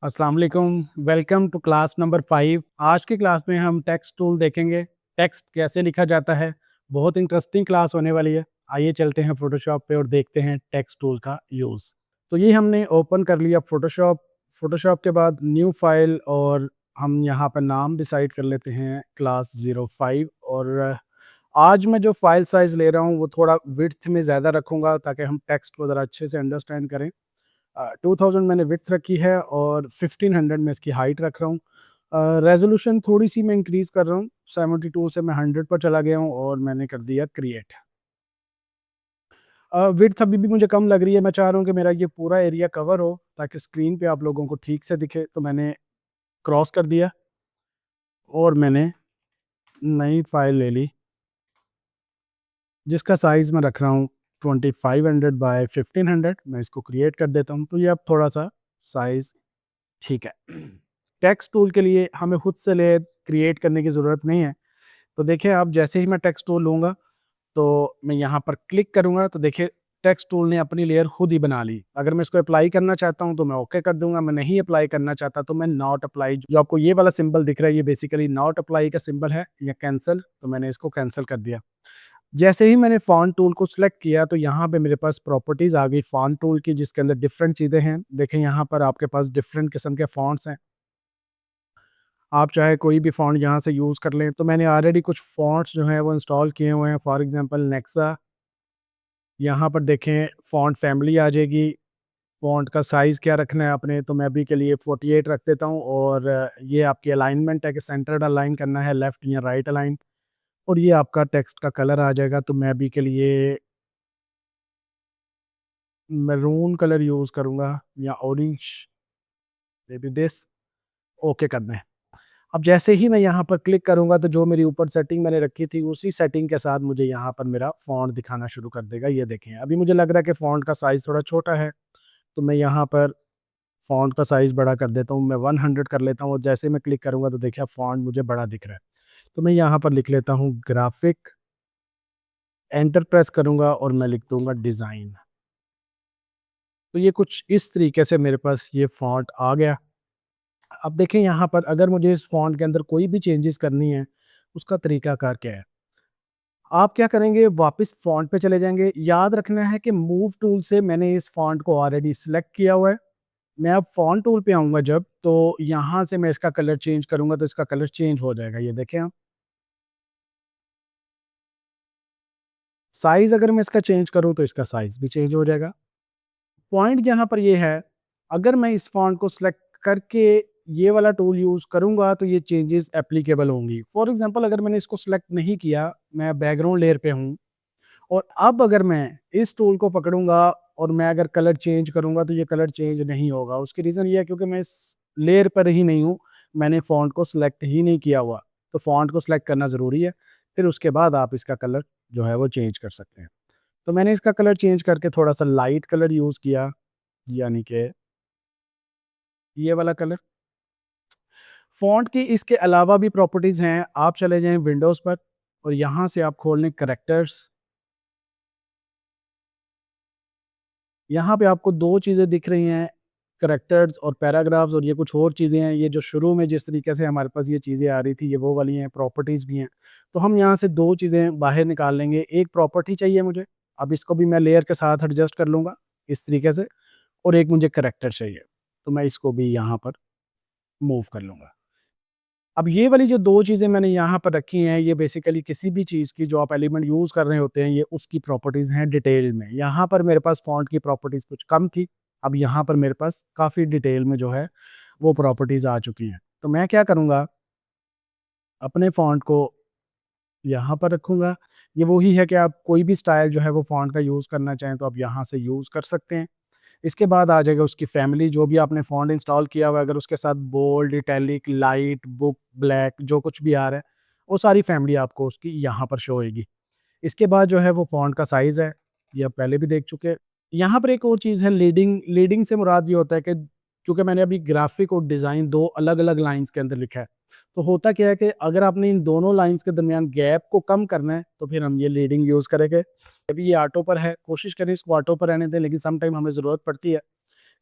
अस्सलाम वालेकुम। Welcome to class number 5। आज की क्लास में हम टेक्स्ट टूल देखेंगे। टेक्स्ट कैसे लिखा जाता है। बहुत इंटरेस्टिंग क्लास होने वाली है। आइए चलते हैं फोटोशॉप पे और देखते हैं टेक्स्ट टूल का यूज़। तो ये हमने ओपन कर लिया फोटोशॉप। फोटोशॉप के बाद न्यू फाइल और हम यहाँ पर नाम डिसाइड कर लेते हैं क्लास 05। और आज मैं जो फाइल साइज़ ले रहा हूँ वो थोड़ा विड्थ में ज़्यादा रखूँगा ताकि हम टेक्स्ट को ज़रा अच्छे से अंडरस्टैंड करें। 2000 मैंने विड्थ रखी है और 1500 में इसकी हाइट रख रहा हूँ। रेजोल्यूशन थोड़ी सी मैं इंक्रीज़ कर रहा हूँ, 72 से मैं 100 पर चला गया हूँ और मैंने कर दिया क्रिएट। विड्थ अभी भी मुझे कम लग रही है, मैं चाह रहा हूँ कि मेरा ये पूरा एरिया कवर हो ताकि स्क्रीन पे आप लोगों को ठीक से दिखे, तो मैंने क्रॉस कर दिया और मैंने नई फाइल ले ली जिसका साइज़ मैं रख रहा हूँ 2500 बाय 1500। मैं इसको क्रिएट कर देता हूँ, तो ये अब थोड़ा सा साइज़ ठीक है। टेक्स्ट टूल के लिए हमें खुद से ले क्रिएट करने की ज़रूरत नहीं है। तो देखिए, आप जैसे ही मैं टेक्स्ट टूल लूँगा तो मैं यहाँ पर क्लिक करूँगा तो देखिए टेक्स्ट टूल ने अपनी लेयर खुद ही बना ली। अगर मैं इसको अप्लाई करना चाहता हूँ तो मैं ओके कर दूँगा, मैं नहीं अप्लाई करना चाहता तो मैं नॉट अप्लाई, जो आपको ये वाला सिंबल दिख रहा है ये बेसिकली नॉट अप्लाई का सिंबल है या कैंसल, तो मैंने इसको कैंसल कर दिया। जैसे ही मैंने फ़ॉन्ट टूल को सिलेक्ट किया तो यहाँ पे मेरे पास प्रॉपर्टीज़ आ गई फ़ॉन्ट टूल की, जिसके अंदर डिफरेंट चीज़ें हैं। देखें यहाँ पर आपके पास डिफरेंट किस्म के फ़ॉन्ट्स हैं। आप चाहे कोई भी फ़ॉन्ट यहाँ से यूज़ कर लें। तो मैंने ऑलरेडी कुछ फ़ॉन्ट्स जो हैं वो इंस्टॉल किए हुए हैं। फॉर एग्ज़ाम्पल नेक्सा, यहाँ पर देखें फ़ॉन्ट फैमिली आ जाएगी। फ़ॉन्ट का साइज़ क्या रखना है आपने, तो मैं अभी के लिए 48 रख देता हूँ। और ये आपकी अलाइनमेंट है कि सेंटर्ड अलाइन करना है, लेफ़्ट या राइट अलाइन। और ये आपका टेक्स्ट का कलर आ जाएगा, तो मैं अभी के लिए मैरून कलर यूज़ करूँगा या orange, may be this. Okay करना है। अब जैसे ही मैं यहाँ पर क्लिक करूँगा तो जो मेरी ऊपर सेटिंग मैंने रखी थी उसी सेटिंग के साथ मुझे यहाँ पर मेरा फ़ॉन्ट दिखाना शुरू कर देगा। ये देखें, अभी मुझे लग रहा है कि फ़ॉन्ट का साइज़ थोड़ा छोटा है, तो मैं यहाँ पर फ़ॉन्ट का साइज़ बड़ा कर देता हूँ। मैं 100 कर लेता हूँ और जैसे ही मैं क्लिक करूँगा तो देखिए अब फ़ॉन्ट मुझे बड़ा दिख रहा है। तो मैं यहाँ पर लिख लेता हूँ ग्राफ़िक, एंटर प्रेस करूँगा और मैं लिख दूँगा डिज़ाइन। तो ये कुछ इस तरीके से मेरे पास ये फ़ॉन्ट आ गया। अब देखें यहाँ पर अगर मुझे इस फ़ॉन्ट के अंदर कोई भी चेंजेस करनी है, उसका तरीकाकार क्या है? आप क्या करेंगे, वापस फ़ॉन्ट पे चले जाएँगे। याद रखना है कि मूव टूल से मैंने इस फ़ॉन्ट को ऑलरेडी सिलेक्ट किया हुआ है। मैं अब फ़ॉन्ट टूल पे आऊँगा जब, तो यहाँ से मैं इसका कलर चेंज करूँगा तो इसका कलर चेंज हो जाएगा। ये देखें आप। साइज़ अगर मैं इसका चेंज करूँ तो इसका साइज़ भी चेंज हो जाएगा। पॉइंट यहाँ पर ये है, अगर मैं इस फ़ॉन्ट को सिलेक्ट करके ये वाला टूल यूज़ करूँगा तो ये चेंजेस एप्लीकेबल होंगी। फॉर एग्ज़ाम्पल अगर मैंने इसको सिलेक्ट नहीं किया, मैं बैकग्राउंड लेयर पे हूँ और अब अगर मैं इस टूल को पकड़ूँगा और मैं अगर कलर चेंज करूँगा तो ये कलर चेंज नहीं होगा। उसकी रीज़न ये है क्योंकि मैं इस लेयर पर ही नहीं हूँ, मैंने फ़ॉन्ट को सिलेक्ट ही नहीं किया हुआ। तो फ़ॉन्ट को सिलेक्ट करना ज़रूरी है, फिर उसके बाद आप इसका कलर जो है वो चेंज कर सकते हैं। तो मैंने इसका कलर चेंज करके थोड़ा-सा लाइट कलर यूज़ किया, यानी कि ये वाला कलर। फ़ॉन्ट की इसके अलावा भी प्रॉपर्टीज़ हैं, आप चले जाएँ विंडोज़ पर और यहाँ से आप खोल लें कैरेक्टर्स। यहाँ पे आपको 2 चीज़ें दिख रही हैं, कैरेक्टर्स और पैराग्राफ्स, और ये कुछ और चीज़ें हैं। ये जो शुरू में जिस तरीके से हमारे पास ये चीज़ें आ रही थी, ये वो वाली हैं, प्रॉपर्टीज़ भी हैं। तो हम यहाँ से 2 चीज़ें बाहर निकाल लेंगे। एक प्रॉपर्टी चाहिए मुझे, अब इसको भी मैं लेयर के साथ एडजस्ट कर लूँगा इस तरीके से, और एक मुझे कैरेक्टर चाहिए, तो मैं इसको भी यहाँ पर मूव कर लूँगा। अब ये वाली जो 2 चीज़ें मैंने यहाँ पर रखी हैं, ये बेसिकली किसी भी चीज़ की जो आप एलिमेंट यूज़ कर रहे होते हैं, ये उसकी प्रॉपर्टीज़ हैं डिटेल में। यहाँ पर मेरे पास फ़ॉन्ट की प्रॉपर्टीज़ कुछ कम थी, अब यहाँ पर मेरे पास काफ़ी डिटेल में जो है, वो प्रॉपर्टीज़ आ चुकी हैं। तो मैं क्या करूँगा, अपने फ़ॉन्ट को यहाँ पर रखूँगा। ये वही है कि आप कोई भी स्टाइल जो है वो फ़ॉन्ट का यूज़ करना चाहें, तो आप यहाँ से यूज़ कर सकते हैं। इसके बाद आ जाएगा उसकी फैमिली, जो भी आपने फ़ॉन्ट इंस्टॉल किया हुआ है, अगर उसके साथ bold, italic, light, book, black जो कुछ भी आ रहा है, वो सारी फैमिली आपको उसकी यहाँ पर शो होएगी। इसके बाद जो है वो फ़ॉन्ट का साइज़ है, ये आप पहले भी देख चुके हैं। यहाँ पर एक और चीज़ है लीडिंग। लीडिंग से मुराद ये होता है कि क्योंकि मैंने अभी ग्राफ़िक और डिज़ाइन 2 अलग-अलग लाइन्स के अंदर लिखा है, तो होता क्या है कि अगर आपने इन दोनों लाइन्स के दरमियान गैप को कम करना है, तो फिर हम ये लीडिंग यूज़ करेंगे। अभी ये ऑटो पर है, कोशिश करें इसको ऑटो पर रहने दें, लेकिन सम टाइम हमें ज़रूरत पड़ती है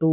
2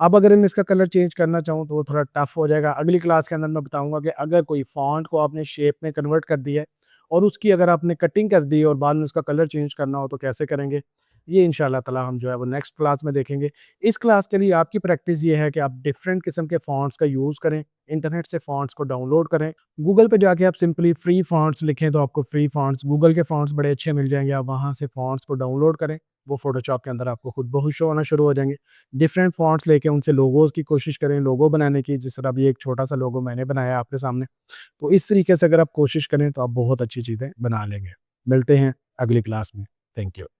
अब अगर मैं इसका कलर चेंज करना चाहूँ तो वो थोड़ा टफ हो जाएगा। अगली क्लास के अंदर मैं बताऊँगा कि अगर कोई फ़ॉन्ट को आपने शेप में कन्वर्ट कर दिया है और उसकी अगर आपने कटिंग कर दी और बाद में उसका कलर चेंज करना हो तो कैसे करेंगे? ये इंशाअल्लाह ताला हम जो है वो नेक्स्ट क्लास में देखेंगे। इस क्लास के लिए आपकी प्रैक्टिस ये है कि आप डिफरेंट किस्म के फ़ॉन्ट्स का यूज़ करें, इंटरनेट से फ़ॉन्ट्स को डाउनलोड करें। गूगल पे जाके आप सिंपली फ्री फ़ॉन्ट्स लिखें तो आपको फ्री फ़ॉन्ट्स, गूगल के फ़ॉन्ट्स बड़े अच्छे मिल जाएँगे। आप वहाँ से फ़ॉन्ट्स को डाउनलोड करें, वो फ़ोटोशॉप के अंदर आपको खुद ब खुद शो होना शुरू हो जाएँगे। डिफरेंट फ़ॉन्ट्स लेके उनसे लोगोज़ की कोशिश करें, लोगो बनाने की, जिस तरह अभी एक छोटा-सा लोगो मैंने बनाया आपके सामने। तो इस तरीके से अगर आप कोशिश करें तो आप बहुत अच्छी चीज़ें बना लेंगे। मिलते हैं अगली क्लास में। Thank you.